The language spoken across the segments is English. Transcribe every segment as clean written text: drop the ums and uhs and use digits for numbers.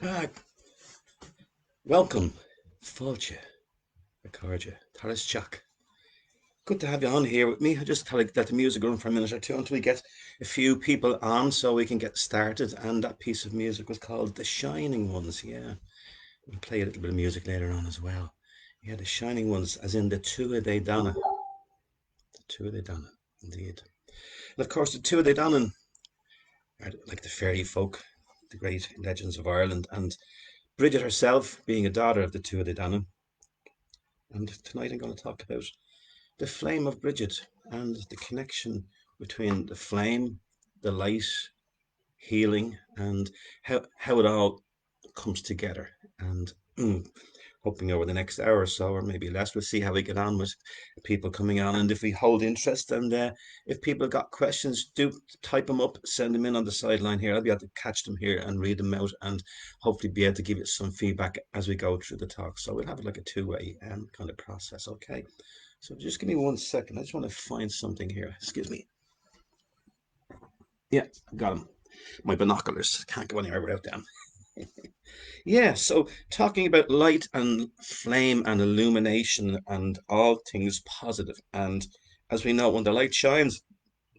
Ah, welcome, Fáilte, Ricardia, Taras Chuck. Good to have you on here with me. I just thought I'd let the music run for a minute or two until we get a few people on so we can get started. And that piece of music was called The Shining Ones. Yeah, we'll play a little bit of music later on as well. Yeah, The Shining Ones, as in the Tua de Donna. The Tua de Donna, indeed. And of course, the Tua de Donna are like the fairy folk, the great legends of Ireland. And Brigit herself, being a daughter of the Tua de Donna. And tonight I'm going to talk about the flame of Brigid and the connection between the flame, the light, healing, and how it all comes together. And hoping over the next hour or so, or maybe less, we'll see how we get on with people coming on. And if we hold interest, and if people got questions, do type them up, send them in on the sideline here. I'll be able to catch them here and read them out, and hopefully be able to give you some feedback as we go through the talk. So we'll have it like a two-way kind of process. Okay. So just give me 1 second. I just want to find something here. Excuse me. Yeah, got them. My binoculars. Can't go anywhere without them. Yeah, so talking about light and flame and illumination and all things positive. And as we know, when the light shines,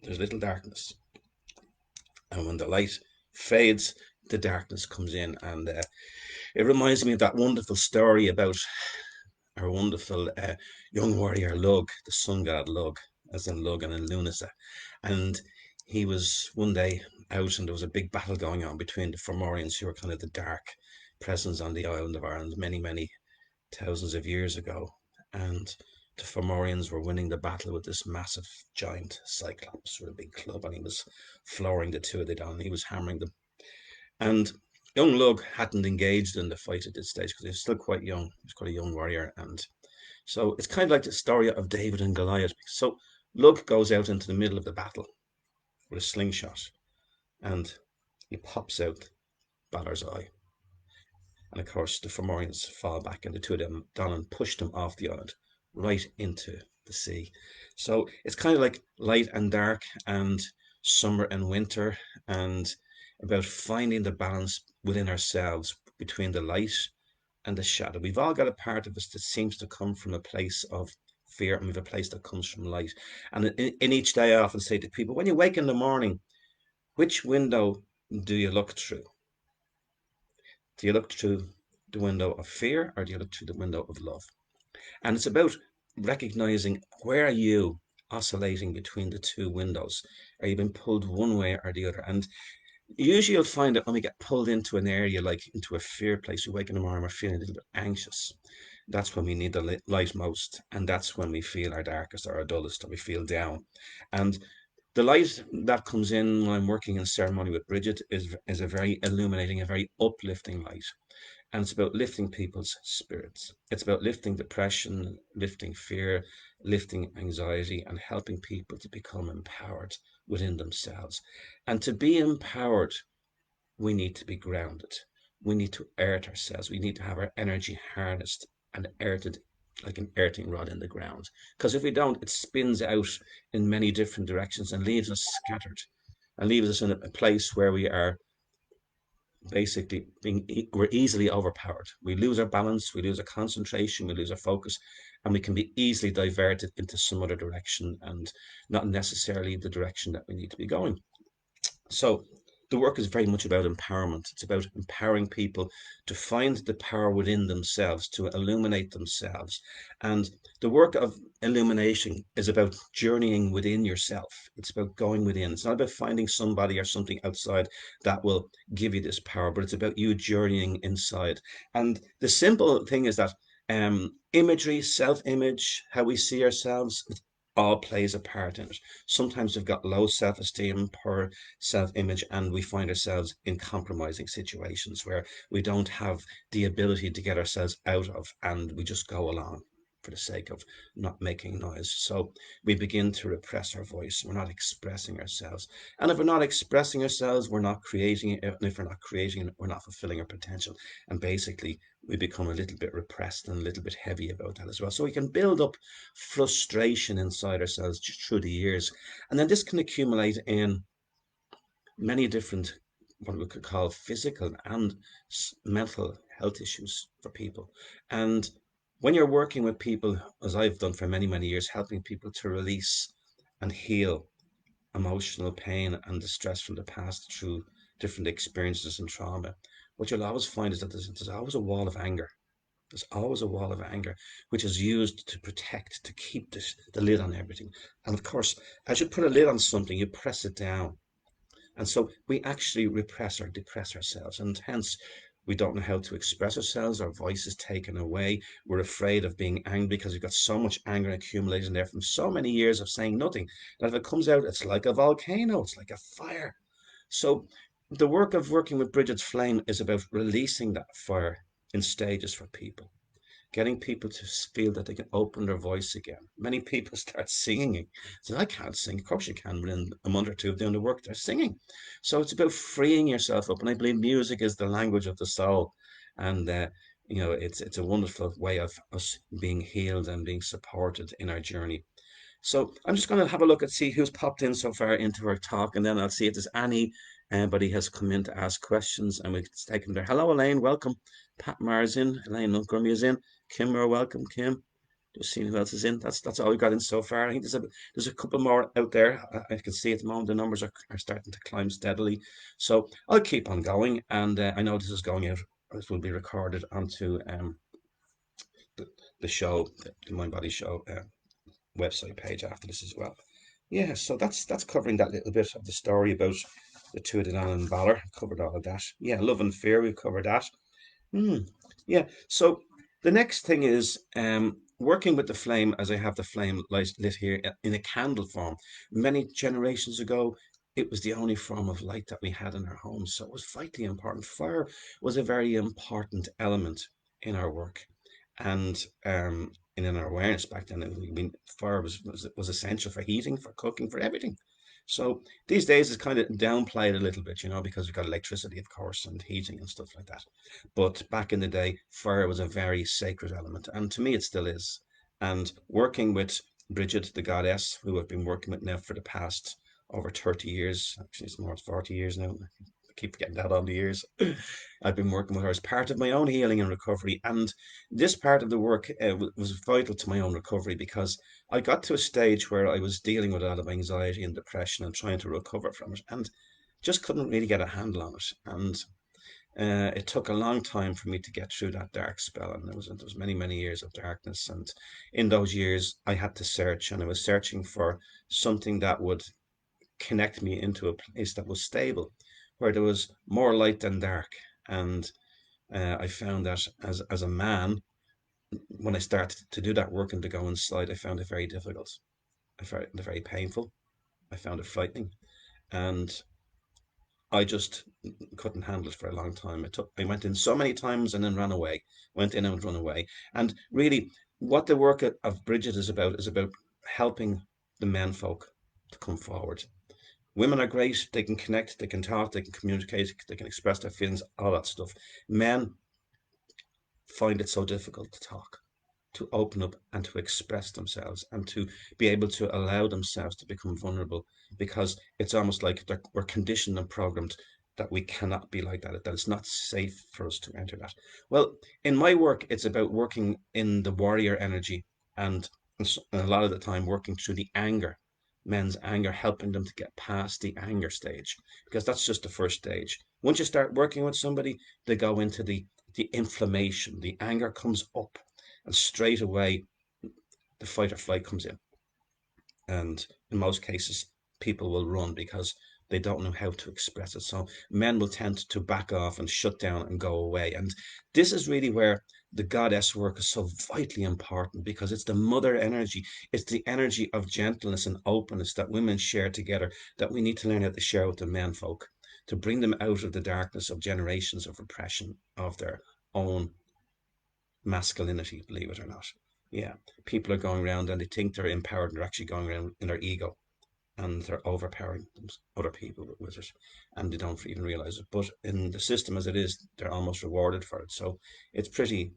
there's little darkness. And when the light fades, the darkness comes in. And it reminds me of that wonderful story about our wonderful young warrior Lug, the sun god Lug, as in Lug and in Lunasa. And he was one day out, and there was a big battle going on between the Fomorians, who were kind of the dark presence on the island of Ireland many, many thousands of years ago. And the Fomorians were winning the battle with this massive giant cyclops with a big club, and he was flooring the two of them down. He was hammering them. And young Lug hadn't engaged in the fight at this stage because he was still quite young. He was quite a young warrior. And so it's kind of like the story of David and Goliath. So Lug goes out into the middle of the battle with a slingshot, and he pops out Balor's eye. And of course, the Fomorians fall back, and the two of them, Donnan, pushed them off the island right into the sea. So it's kind of like light and dark, and summer and winter, and about finding the balance within ourselves between the light and the shadow. We've all got a part of us that seems to come from a place of fear, and we have a place that comes from light. And in each day, I often say to people, when you wake in the morning, which window do you look through? Do you look through the window of fear, or do you look through the window of love? And it's about recognizing, where are you oscillating between the two windows? Are you being pulled one way or the other? And usually you'll find that when we get pulled into an area, like into a fear place, we wake in the morning, we're feeling a little bit anxious. That's when we need the light most. And that's when we feel our darkest or our dullest, or we feel down. And the light that comes in when I'm working in ceremony with Brigid is a very illuminating, a very uplifting light. And it's about lifting people's spirits. It's about lifting depression, lifting fear, lifting anxiety, and helping people to become empowered within themselves. And to be empowered, we need to be grounded. We need to earth ourselves. We need to have our energy harnessed and earthed like an earthing rod in the ground. Because if we don't, it spins out in many different directions and leaves us scattered, and leaves us in a place where we are basically we're easily overpowered. We lose our balance, we lose our concentration, we lose our focus, and we can be easily diverted into some other direction, and not necessarily the direction that we need to be going. So the work is very much about empowerment. It's about empowering people to find the power within themselves, to illuminate themselves. And the work of illumination is about journeying within yourself. It's about going within. It's not about finding somebody or something outside that will give you this power, but it's about you journeying inside. And the simple thing is that imagery, self-image, how we see ourselves, all plays a part in it. Sometimes we've got low self esteem, poor self image, and we find ourselves in compromising situations where we don't have the ability to get ourselves out of, and we just go along for the sake of not making noise. So we begin to repress our voice. We're not expressing ourselves. And if we're not expressing ourselves, we're not creating it. And if we're not creating it, we're not fulfilling our potential. And basically, we become a little bit repressed and a little bit heavy about that as well. So we can build up frustration inside ourselves through the years. And then this can accumulate in many different what we could call physical and mental health issues for people. And when you're working with people, as I've done for many, many years, helping people to release and heal emotional pain and distress from the past through different experiences and trauma, what you'll always find is that there's always a wall of anger. There's always a wall of anger, which is used to protect, to keep the lid on everything. And of course, as you put a lid on something, you press it down. And so we actually repress or depress ourselves. And hence, we don't know how to express ourselves. Our voice is taken away. We're afraid of being angry because we've got so much anger accumulating there from so many years of saying nothing that if it comes out, it's like a volcano, it's like a fire. So the work of working with Brigid's Flame is about releasing that fire in stages for people, getting people to feel that they can open their voice again. Many people start singing. So I can't sing. Of course you can. Within a month or two of doing the work, they're singing. So it's about freeing yourself up. And I believe music is the language of the soul. And it's a wonderful way of us being healed and being supported in our journey. So I'm just going to have a look and see who's popped in so far into our talk, and then I'll see if there's anybody has come in to ask questions, and we can take them there. Hello, Elaine. Welcome. Pat Marr's in. Elaine Montgomery is in. Kim, you're welcome. Kim. Just seeing who else is in. That's all we got in so far. I think there's a couple more out there. I can see at the moment the numbers are starting to climb steadily. So I'll keep on going, and I know this is going out. This will be recorded onto the, the show, the Mind Body Show website page after this as well. Yeah, so that's covering that little bit of the story about the two of Danann and Valor. Covered all of that. Yeah, love and fear, we've covered that. Hmm. Yeah. So the next thing is working with the flame as I have the flame lit here in a candle form. Many generations ago, it was the only form of light that we had in our homes. So it was vitally important. Fire was a very important element in our work and in our awareness back then. I mean, fire was essential for heating, for cooking, for everything. So these days it's kind of downplayed a little bit, because we've got electricity, of course, and heating and stuff like that. But back in the day, fire was a very sacred element, and to me, it still is. And working with Brigid, the goddess, who I've been working with now for the past over 30 years, actually, it's more than 40 years now. I keep getting that on the years. I've been working with her as part of my own healing and recovery. And this part of the work was vital to my own recovery because I got to a stage where I was dealing with a lot of anxiety and depression and trying to recover from it and just couldn't really get a handle on it. And it took a long time for me to get through that dark spell, and there was many many years of darkness. And in those years, I had to search, and I was searching for something that would connect me into a place that was stable, where there was more light than dark. And I found that as a man, when I started to do that work and to go inside, I found it very difficult. I found it very painful. I found it frightening, and I just couldn't handle it for a long time. I went in so many times and then ran away. Went in and run away. And really, what the work of Bridget is about helping the men folk to come forward. Women are great. They can connect, they can talk, they can communicate, they can express their feelings, all that stuff. Men find it so difficult to talk, to open up and to express themselves and to be able to allow themselves to become vulnerable because it's almost like we're conditioned and programmed that we cannot be like that it's not safe for us to enter that. Well, in my work, it's about working in the warrior energy and, and a lot of the time working through the anger, men's anger, helping them to get past the anger stage because that's just the first stage. Once you start working with somebody, they go into the inflammation, the anger comes up, and straight away the fight or flight comes in. And in most cases, people will run because they don't know how to express it. So men will tend to back off and shut down and go away. And this is really where the goddess work is so vitally important because it's the mother energy. It's the energy of gentleness and openness that women share together that we need to learn how to share with the men folk to bring them out of the darkness of generations of repression of their own masculinity, believe it or not. Yeah, people are going around and they think they're empowered and they're actually going around in their ego and they're overpowering other people with it and they don't even realize it. But in the system as it is, they're almost rewarded for it. So it's pretty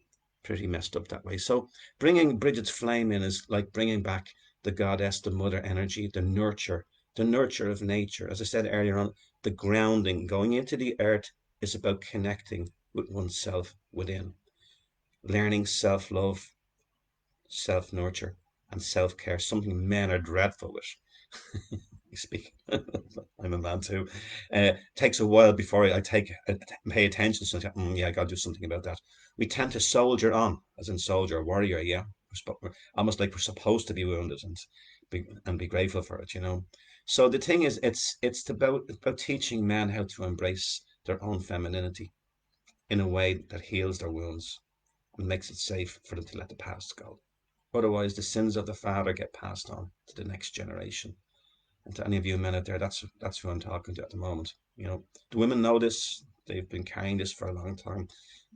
messed up that way. So bringing Bridget's flame in is like bringing back the goddess, the mother energy, the nurture, the nurture of nature. As I said earlier on, the grounding, going into the earth is about connecting with oneself within, learning self love, self nurture, and self care, something men are dreadful with. You speak, I'm a man too. Takes a while before I take pay attention. So yeah, I got to do something about that. We tend to soldier on, as in soldier, warrior. Yeah, we're almost like we're supposed to be wounded and be grateful for it. So the thing is, it's about teaching men how to embrace their own femininity in a way that heals their wounds and makes it safe for them to let the past go. Otherwise, the sins of the father get passed on to the next generation. And to any of you men out there, that's who I'm talking to at the moment. The women know this. They've been carrying this for a long time.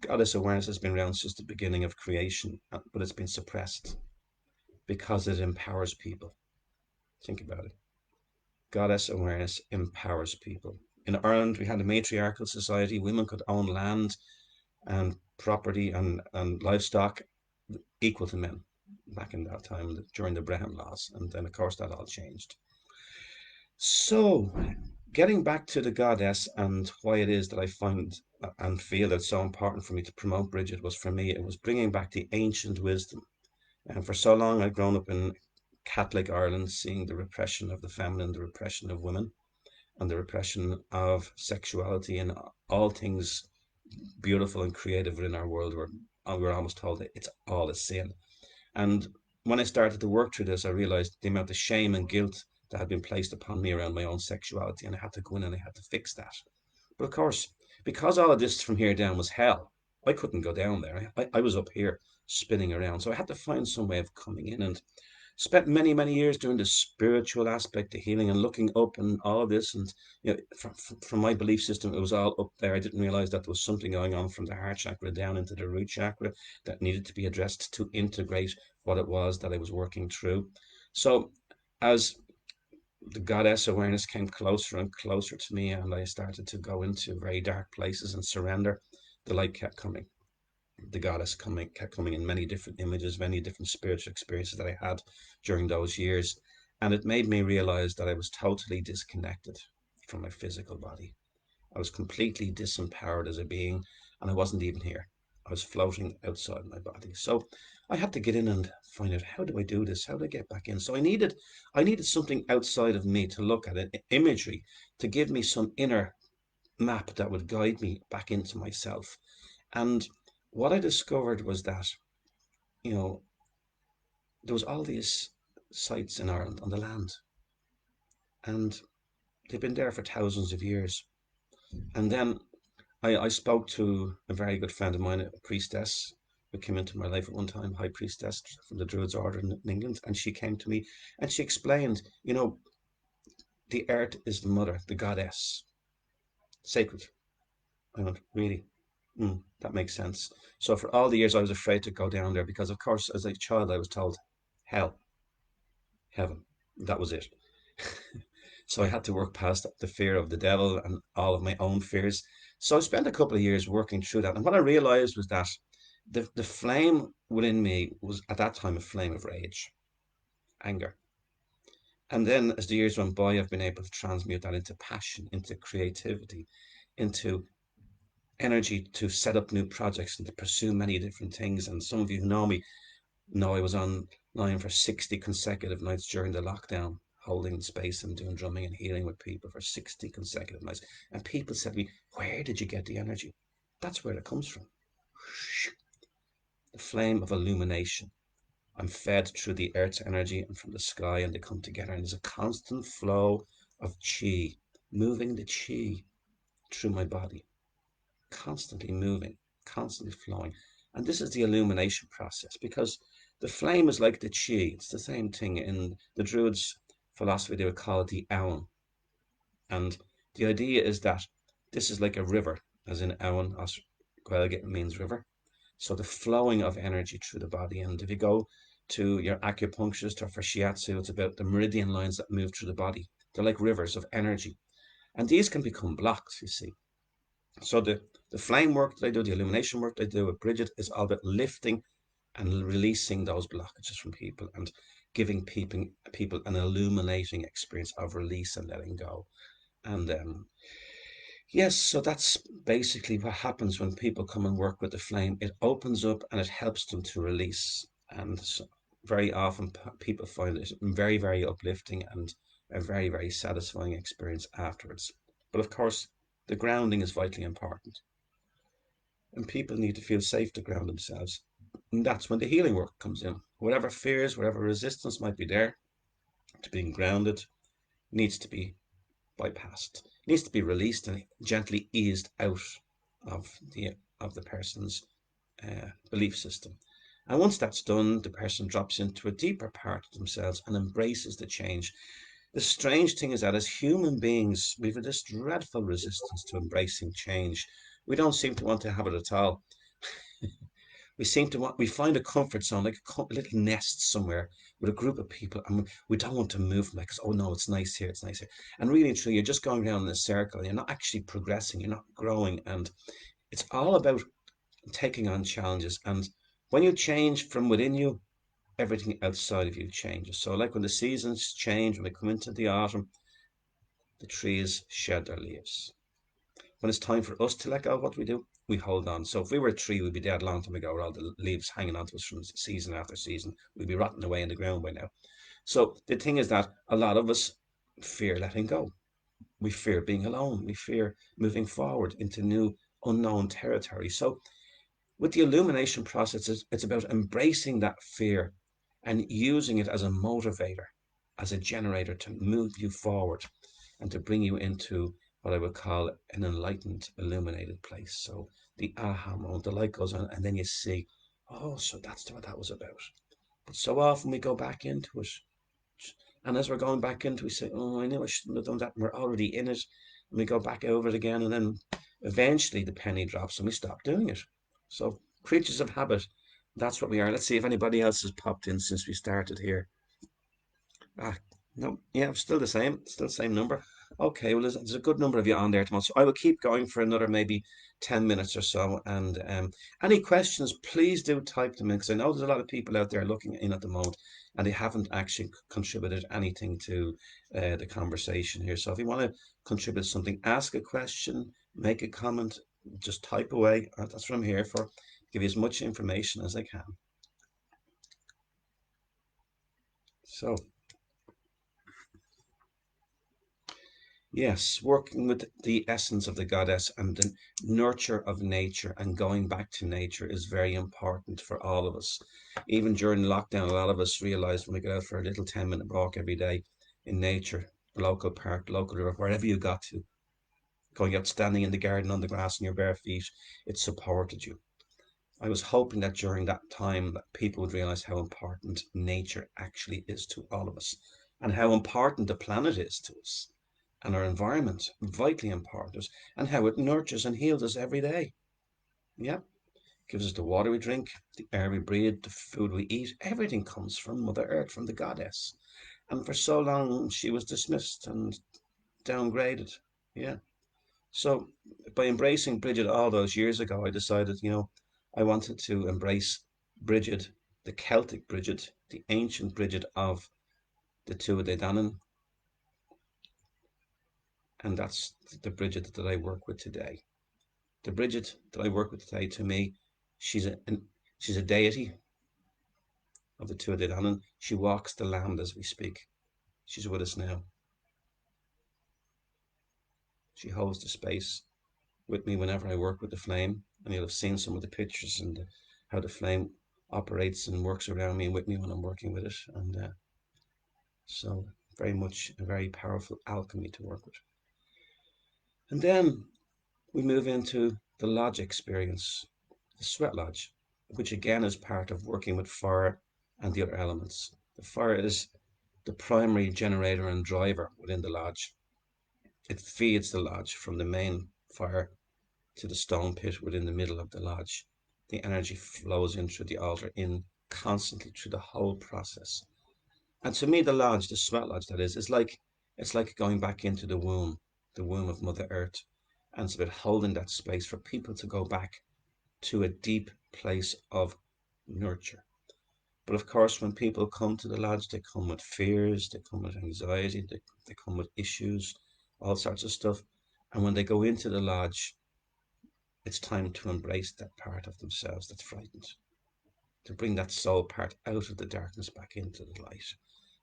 Goddess awareness has been around since the beginning of creation, but it's been suppressed because it empowers people. Think about it. Goddess awareness empowers people. In Ireland, we had a matriarchal society. Women could own land and property and livestock equal to men back in that time during the Brehon laws. And then, of course, that all changed. So, getting back to the goddess and why it is that I find and feel it's so important for me to promote Brigit was, for me, it was bringing back the ancient wisdom. And for so long, I'd grown up in Catholic Ireland, seeing the repression of the feminine, the repression of women, and the repression of sexuality and all things beautiful and creative within our world. We're almost told that it's all a sin. And when I started to work through this, I realized the amount of shame and guilt that had been placed upon me around my own sexuality, and I had to go in and I had to fix that. But of course, because all of this from here down was hell, I couldn't go down there. I was up here spinning around. So I had to find some way of coming in, and spent many, many years doing the spiritual aspect, the healing, and looking up and all of this. And from my belief system, it was all up there. I didn't realize that there was something going on from the heart chakra down into the root chakra that needed to be addressed to integrate what it was that I was working through. So as the goddess awareness came closer and closer to me, and I started to go into very dark places and surrender, the light kept coming. The goddess kept coming in many different images, many different spiritual experiences that I had during those years. And it made me realize that I was totally disconnected from my physical body. I was completely disempowered as a being, and I wasn't even here. I was floating outside my body. So I had to get in and find out, how do I do this? How do I get back in? So I needed something outside of me to look at, it, imagery, to give me some inner map that would guide me back into myself. And what I discovered was that, you know, there was all these sites in Ireland on the land, and they've been there for thousands of years. And then I spoke to a very good friend of mine, a priestess who came into my life at one time, high priestess from the Druids order in England, and she came to me and she explained, the earth is the mother, the goddess, sacred. I went, really? That makes sense. So for all the years I was afraid to go down there because, of course, as a child I was told, hell, heaven, that was it. So I had to work past the fear of the devil and all of my own fears. So I spent a couple of years working through that. And what I realized was that the flame within me was at that time a flame of rage, anger. And then as the years went by, I've been able to transmute that into passion, into creativity, into energy to set up new projects and to pursue many different things. And some of you who know me know I was online for 60 consecutive nights during the lockdown, holding space and doing drumming and healing with people for 60 consecutive nights. And people said to me, where did you get the energy? That's where it comes from. The flame of illumination. I'm fed through the earth's energy and from the sky, and they come together. And there's a constant flow of chi, moving the chi through my body, constantly moving, constantly flowing. And this is the illumination process, because the flame is like the chi. It's the same thing. In the Druids' philosophy, they would call it the aon. And the idea is that this is like a river, as in aon, as Gaeilge means river. So the flowing of energy through the body. And if you go to your acupuncturist or for shiatsu, it's about the meridian lines that move through the body. They're like rivers of energy. And these can become blocked, you see. So the flame work that I do, the illumination work that I do with Brigit is all about lifting and releasing those blockages from people and giving people an illuminating experience of release and letting go. And yes, so that's basically what happens when people come and work with the flame. It opens up and it helps them to release. And so very often people find it very, very uplifting and a very, very satisfying experience afterwards. But of course, the grounding is vitally important. And people need to feel safe to ground themselves. And that's when the healing work comes in. Whatever fears, whatever resistance might be there to being grounded needs to be bypassed. It needs to be released and gently eased out of the person's belief system. And once that's done, the person drops into a deeper part of themselves and embraces the change. The strange thing is that as human beings, we've this dreadful resistance to embracing change. We don't seem to want to have it at all. We find a comfort zone, like a little nest somewhere with a group of people, and we don't want to move from it because, oh no, it's nice here, it's nice here. And really and truly, you're just going around in a circle. You're not actually progressing, you're not growing. And it's all about taking on challenges. And when you change from within you, everything outside of you changes. So, like when the seasons change, when we come into the autumn, the trees shed their leaves. When it's time for us to let go, what do? We hold on. So if we were a tree, we'd be dead a long time ago with all the leaves hanging onto us from season after season. We'd be rotting away in the ground by now. So the thing is that a lot of us fear letting go. We fear being alone. We fear moving forward into new unknown territory. So with the illumination process, it's about embracing that fear and using it as a motivator, as a generator to move you forward and to bring you into what I would call an enlightened, illuminated place. So the aha moment, the light goes on, and then you see, oh, so that's what that was about. But so often we go back into it. And as we're going back into it, we say, oh, I knew I shouldn't have done that. And we're already in it. And we go back over it again. And then eventually the penny drops and we stop doing it. So, creatures of habit, that's what we are. Let's see if anybody else has popped in since we started here. Ah, no, yeah, still the same number. Okay, well, there's a good number of you on there tomorrow, so I will keep going for another maybe 10 minutes or so. And any questions, please do type them in because I know there's a lot of people out there looking in at the moment and they haven't actually contributed anything to the conversation here. So if you want to contribute something, ask a question, make a comment, just type away. That's what I'm here for. Give you as much information as I can. So. Yes, working with the essence of the goddess and the nurture of nature and going back to nature is very important for all of us. Even during lockdown, a lot of us realized when we get out for a little 10-minute walk every day in nature, local park, local river, wherever you got to, going out standing in the garden on the grass in your bare feet, it supported you. I was hoping that during that time that people would realize how important nature actually is to all of us and how important the planet is to us and our environment, vitally important, and how it nurtures and heals us every day. Yeah, gives us the water we drink, the air we breathe, the food we eat. Everything comes from Mother Earth, from the goddess. And for so long, she was dismissed and downgraded. Yeah. So by embracing Brigit all those years ago, I decided, I wanted to embrace Brigid, the Celtic Brigid, the ancient Brigid of the Tuatha De Danann, and that's the Brigid that I work with today. The Brigid that I work with today, to me, she's she's a deity of the Tuatha De Danann. She walks the land as we speak. She's with us now. She holds the space with me whenever I work with the flame, and you'll have seen some of the pictures and how the flame operates and works around me and with me when I'm working with it. And so, very much a very powerful alchemy to work with. And then we move into the lodge experience, the sweat lodge, which again is part of working with fire and the other elements. The fire is the primary generator and driver within the lodge. It feeds the lodge from the main fire to the stone pit within the middle of the lodge. The energy flows in through the altar, in constantly through the whole process. And to me, the lodge, the sweat lodge, that is, it's like going back into the womb of Mother Earth, and it's about holding that space for people to go back to a deep place of nurture. But of course, when people come to the lodge, they come with fears, they come with anxiety, they come with issues, all sorts of stuff. And when they go into the lodge, it's time to embrace that part of themselves that's frightened, to bring that soul part out of the darkness back into the light.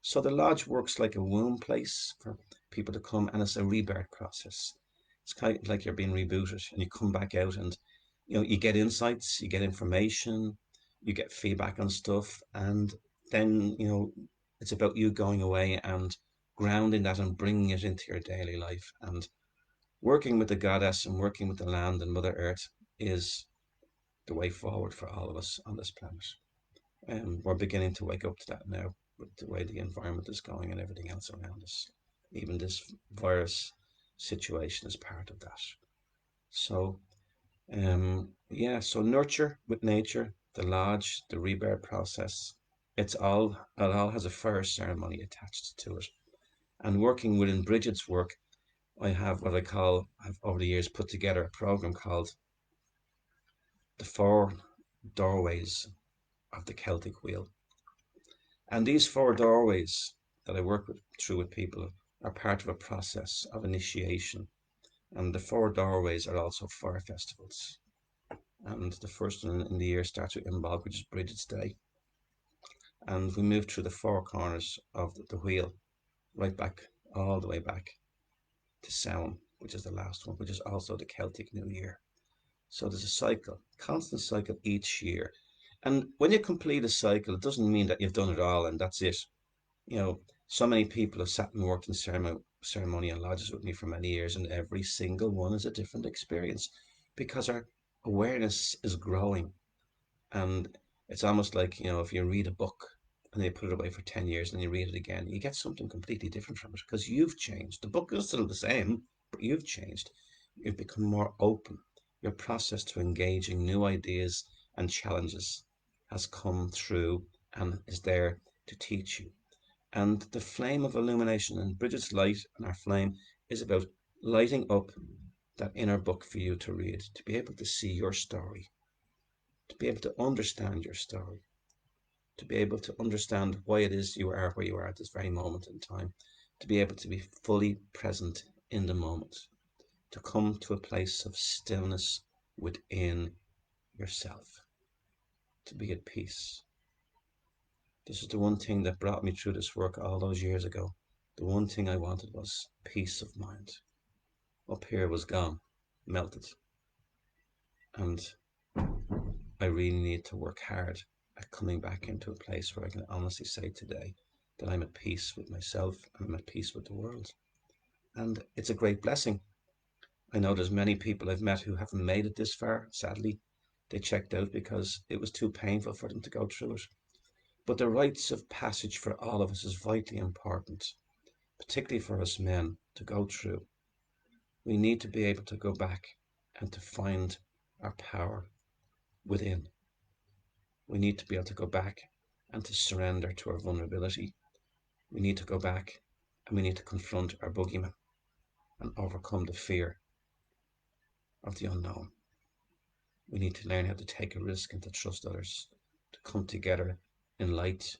So the lodge works like a womb place for people to come, and it's a rebirth process. It's kind of like you're being rebooted, and you come back out, and you get insights, you get information, you get feedback on stuff, and then it's about you going away and grounding that and bringing it into your daily life and working with the goddess and working with the land and Mother Earth is the way forward for all of us on this planet. And we're beginning to wake up to that now with the way the environment is going and everything else around us. Even this virus situation is part of that. So, yeah, so nurture with nature, the lodge, the rebirth process. It all has a fire ceremony attached to it. And working within Brigit's work, I have what I've over the years put together a program called The Four Doorways of the Celtic Wheel. And these four doorways that I work through with people are part of a process of initiation. And the four doorways are also fire festivals. And the first one in the year starts with Imbolc, which is Brigid's Day. And we move through the four corners of the wheel, right back, all the way back to Samhain, which is the last one, which is also the Celtic New Year. So there's a cycle, constant cycle each year. And when you complete a cycle, it doesn't mean that you've done it all and that's it. So many people have sat and worked in ceremonial lodges with me for many years, and every single one is a different experience because our awareness is growing. And it's almost like, if you read a book and you put it away for 10 years and you read it again, you get something completely different from it because you've changed. The book is still the same, but you've changed. You've become more open. Your process to engaging new ideas and challenges has come through and is there to teach you. And the flame of illumination and Bridget's light and our flame is about lighting up that inner book for you to read, to be able to see your story, to be able to understand your story, to be able to understand why it is you are where you are at this very moment in time, to be able to be fully present in the moment, to come to a place of stillness within yourself, to be at peace. This is the one thing that brought me through this work all those years ago. The one thing I wanted was peace of mind. Up here was gone, melted, and I really need to work hard at coming back into a place where I can honestly say today that I'm at peace with myself and I'm at peace with the world. And it's a great blessing. I know there's many people I've met who haven't made it this far. Sadly, they checked out because it was too painful for them to go through it. But the rites of passage for all of us is vitally important, particularly for us men to go through. We need to be able to go back and to find our power within. We need to be able to go back and to surrender to our vulnerability. We need to go back and we need to confront our boogeyman and overcome the fear of the unknown. We need to learn how to take a risk and to trust others, to come together in light,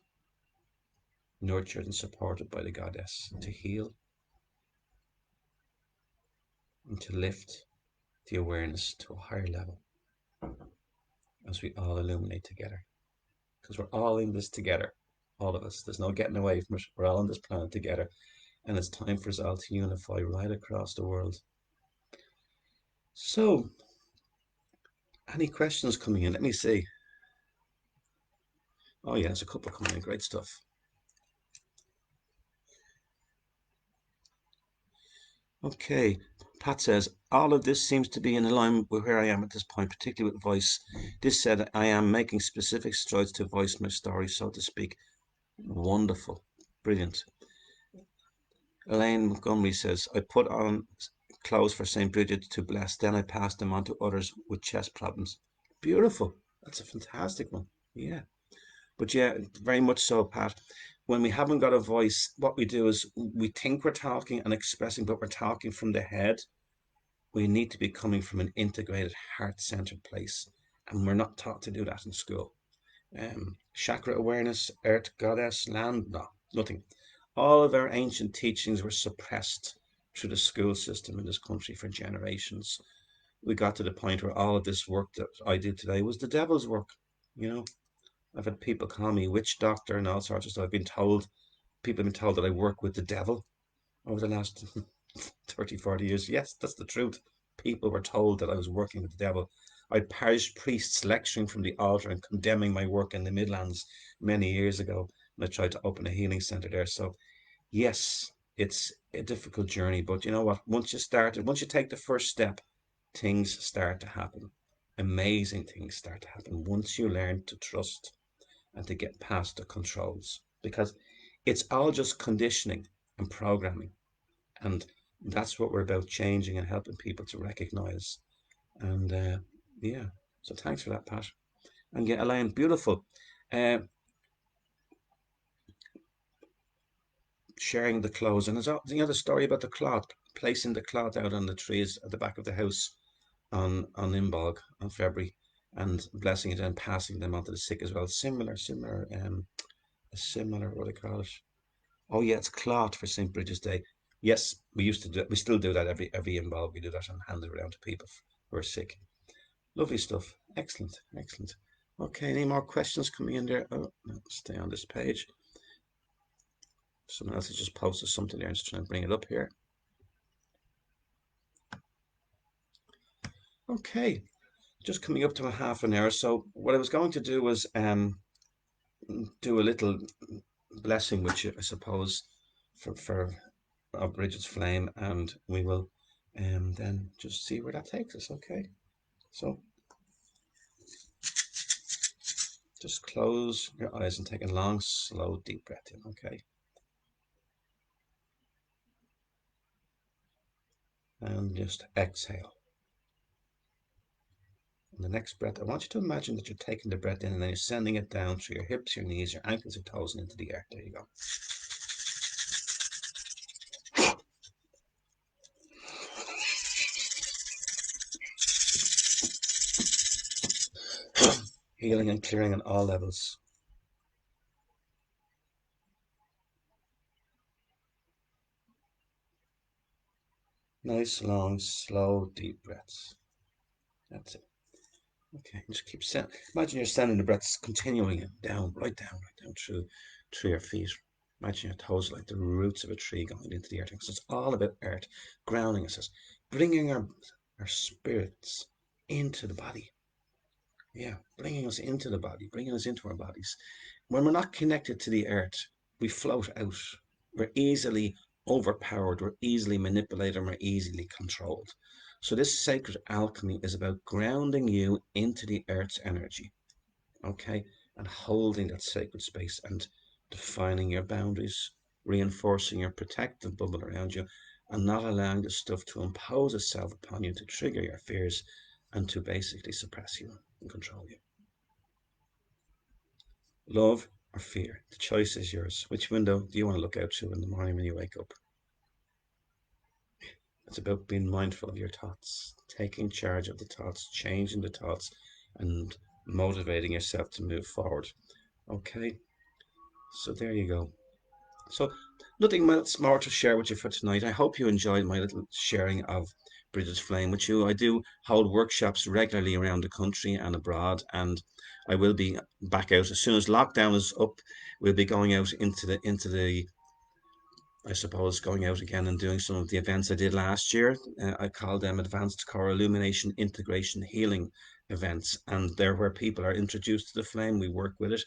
nurtured and supported by the goddess, to heal and to lift the awareness to a higher level as we all illuminate together. Because we're all in this together, all of us. There's no getting away from it. We're all on this planet together, and it's time for us all to unify right across the world. So, any questions coming in? Let me see. Oh, yeah, there's a couple coming in. Great stuff. Okay, Pat says, all of this seems to be in alignment with where I am at this point, particularly with voice. This said, I am making specific strides to voice my story, so to speak. Wonderful. Brilliant. Elaine Montgomery says, I put on clothes for St. Bridget to bless, then I passed them on to others with chest problems. Beautiful. That's a fantastic one. Yeah. But yeah, very much so, Pat. When we haven't got a voice, what we do is we think we're talking and expressing, but we're talking from the head. We need to be coming from an integrated, heart centered place. And we're not taught to do that in school. chakra awareness, earth goddess, land, no, nothing. All of our ancient teachings were suppressed through the school system in this country for generations. We got to the point where all of this work that I did today was the devil's work. You know, I've had people call me witch doctor and all sorts of stuff. People have been told that I work with the devil over the last 30, 40 years. Yes, that's the truth. People were told that I was working with the devil. I had parish priests lecturing from the altar and condemning my work in the Midlands many years ago. And I tried to open a healing centre there. So, yes, it's a difficult journey. But you know what? Once you take the first step, things start to happen. Amazing things start to happen once you learn to trust and to get past the controls. Because it's all just conditioning and programming. And that's what we're about changing and helping people to recognize. And yeah, so thanks for that, Pat. And yeah, Elaine, beautiful. Uh, Sharing the clothes. And there's the story about the cloth, placing the cloth out on the trees at the back of the house on Imbolg on February and blessing it and passing them on to the sick as well. Similar, what do they call it? Oh yeah, it's cloth for St. Bridget's Day. Yes, we used to do it. We still do that every Imbolg. We do that and hand it around to people who are sick. Lovely stuff. Excellent, excellent. Okay, any more questions coming in there? Oh, no, stay on this page. Someone else has just posted something there. I'm just trying to bring it up here. Okay, just coming up to a half an hour. So what I was going to do was do a little blessing with you, I suppose, for Brigit's flame, and we will then just see where that takes us. Okay, so just close your eyes and take a long, slow, deep breath in. Okay, and just exhale. And the next breath, I want you to imagine that you're taking the breath in and then you're sending it down through your hips, your knees, your ankles, your toes, and into the earth. There you go. Healing and clearing on all levels. Nice, long, slow, deep breaths. That's it. Okay, just keep sending. Imagine you're sending the breaths continuing down, right down through your feet. Imagine your toes like the roots of a tree going into the earth. Because it's all about earth, grounding us, bringing our spirits into the body. Yeah, bringing us into the body, bringing us into our bodies. When we're not connected to the earth, we float out. We're easily overpowered, we're easily manipulated, and we're easily controlled. So, this sacred alchemy is about grounding you into the earth's energy, okay? And holding that sacred space and defining your boundaries, reinforcing your protective bubble around you, and not allowing the stuff to impose itself upon you to trigger your fears and to basically suppress you and control you. Love or fear? The choice is yours. Which window do you want to look out to in the morning when you wake up? It's about being mindful of your thoughts, taking charge of the thoughts, changing the thoughts, and motivating yourself to move forward. Okay, so there you go. So, nothing else more to share with you for tonight. I hope you enjoyed my little sharing of British Flame with you. I do hold workshops regularly around the country and abroad, and I will be back out as soon as lockdown is up. We'll be going out into the I suppose going out again and doing some of the events I did last year. I call them Advanced Core Illumination Integration Healing events, and they're where people are introduced to the flame. We work with it,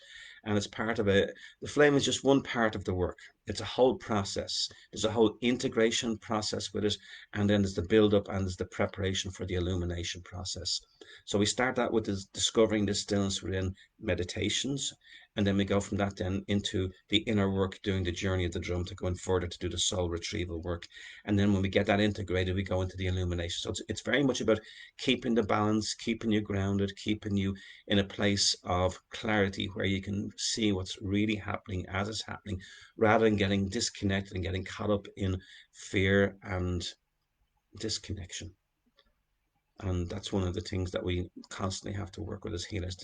and it's part of a. The flame is just one part of the work. It's a whole process. There's a whole integration process with it, and then there's the build up and there's the preparation for the illumination process. So we start that with discovering the stillness within meditations, and then we go from that then into the inner work, doing the journey of the drum to going further to do the soul retrieval work. And then when we get that integrated, we go into the illumination. So it's very much about keeping the balance, keeping you grounded, keeping you in a place of clarity where you can see what's really happening as it's happening, rather than getting disconnected and getting caught up in fear and disconnection. And that's one of the things that we constantly have to work with as healers.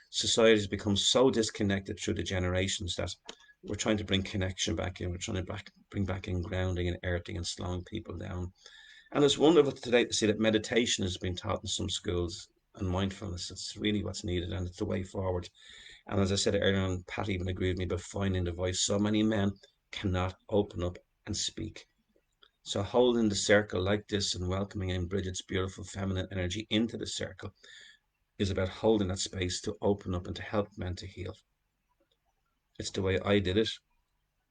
society has become so disconnected through the generations that we're trying to bring connection back in. We're trying to bring back in grounding and earthing and slowing people down. And it's wonderful today to see that meditation has been taught in some schools and mindfulness. It's really what's needed and it's the way forward. And as I said earlier on, Pat even agreed with me about finding the voice. So many men cannot open up and speak. So holding the circle like this and welcoming in Brigit's beautiful feminine energy into the circle is about holding that space to open up and to help men to heal. It's the way I did it,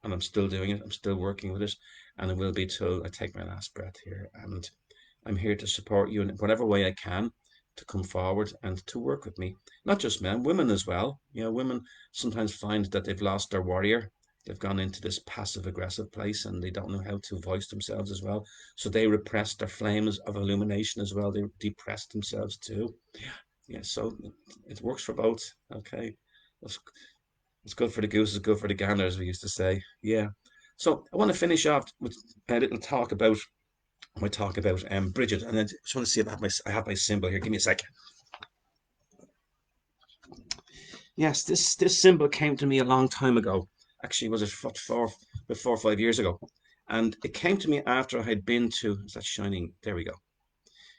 and I'm still doing it. I'm still working with it, and it will be till I take my last breath here. And I'm here to support you in whatever way I can to come forward and to work with me. Not just men, women as well. You know, women sometimes find that they've lost their warrior. They've gone into this passive aggressive place and they don't know how to voice themselves as well. So they repress their flames of illumination as well. They depress themselves too. Yeah, so it works for both. Okay. It's, it's good for the goose, it's good for the gander, as we used to say. Yeah. So I want to finish off with a little talk about Brigit, and I just want to see if I have my symbol here. Give me a second. Yes, this symbol came to me a long time ago. Actually, was it about 4 or 5 years ago? And it came to me after I had been to. Is that shining? There we go.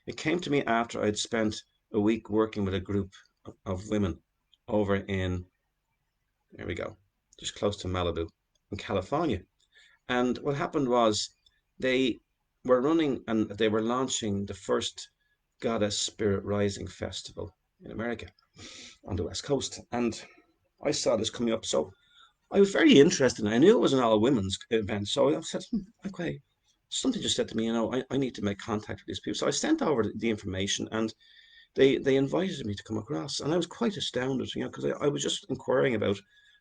It came to me after I'd spent a week working with a group of women over in. There we go, just close to Malibu, in California. And what happened was they were running and they were launching the first Goddess Spirit Rising Festival in America on the West Coast. And I saw this coming up. So I was very interested. I knew it was an all women's event. So I said, okay, something just said to me, I need to make contact with these people. So I sent over the information and they invited me to come across. And I was quite astounded, because I was just inquiring about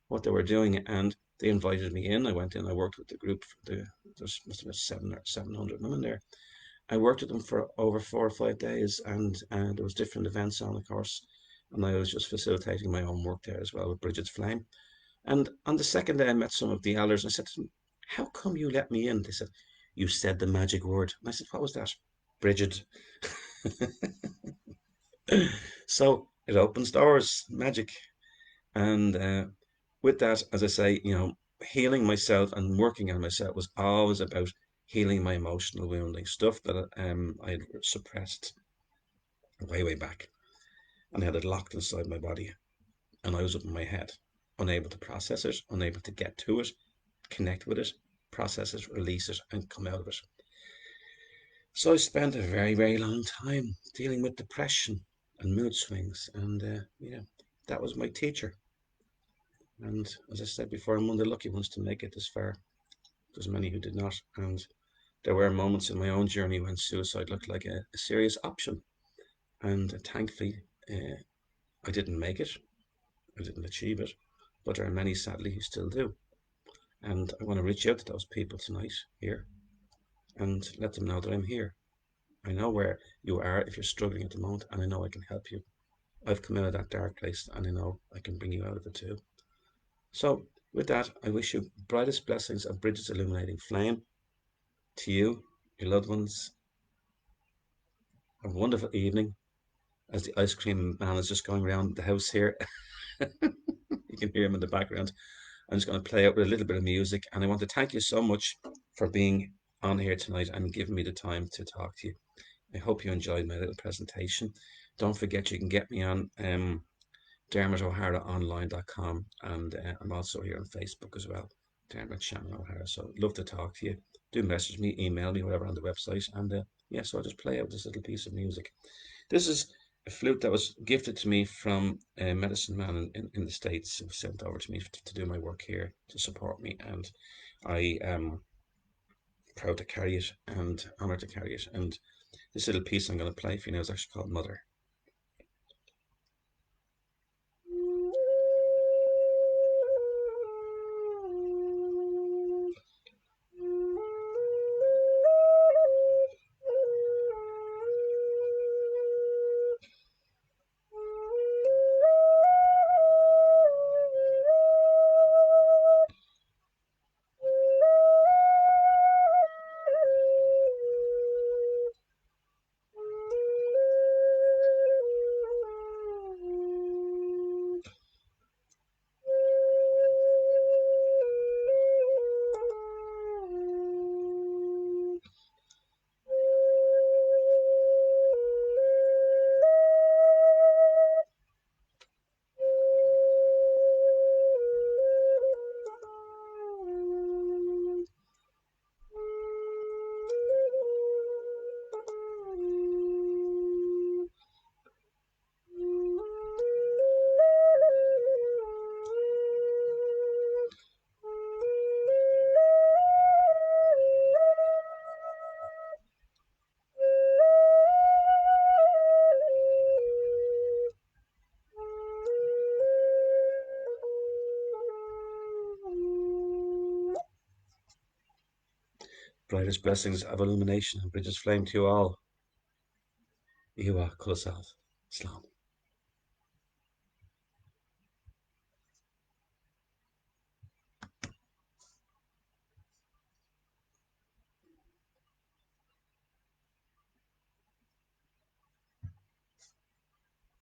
what they were doing. And they invited me in. I went in, I worked with the group. There must have been 700 women there. I worked with them for over 4 or 5 days, and there was different events on, of course, and I was just facilitating my own work there as well with Brigit's Flame. And on the second day, I met some of the elders, and I said to them, "How come you let me in?" They said, "You said the magic word." And I said, "What was that?" Brigid. So it opens doors, magic, and with that, as I say, healing myself and working on myself was always about healing my emotional wounding, stuff that I had suppressed way, way back, and I had it locked inside my body, and I was up in my head, unable to process it, unable to get to it, connect with it, process it, release it, and come out of it. So I spent a very, very long time dealing with depression and mood swings, and that was my teacher. And as I said before, I'm one of the lucky ones to make it this far. There's many who did not, and there were moments in my own journey when suicide looked like a serious option, and thankfully, I didn't make it. I didn't achieve it, but there are many, sadly, who still do. And I want to reach out to those people tonight here and let them know that I'm here. I know where you are if you're struggling at the moment, and I know I can help you. I've come out of that dark place, and I know I can bring you out of it too. So, with that, I wish you brightest blessings of Brigit's illuminating flame to you, your loved ones. A wonderful evening as the ice cream man is just going around the house here. You can hear him in the background. I'm just going to play out with a little bit of music, and I want to thank you so much for being on here tonight and giving me the time to talk to you. I hope you enjoyed my little presentation. Don't forget you can get me on dermotoharaonline.com, and I'm also here on Facebook as well, Dermot Shannon O'Hara. So I'd love to talk to you. Do message me, email me, whatever on the website, and so I'll just play out this little piece of music. This is a flute that was gifted to me from a medicine man in the States. It was sent over to me to do my work here, to support me, and I am proud to carry it and honoured to carry it. And this little piece I'm going to play for you now is actually called Mother. Brightest blessings of illumination and Brigit's flame to you all. Iwa Kulasav. Slán.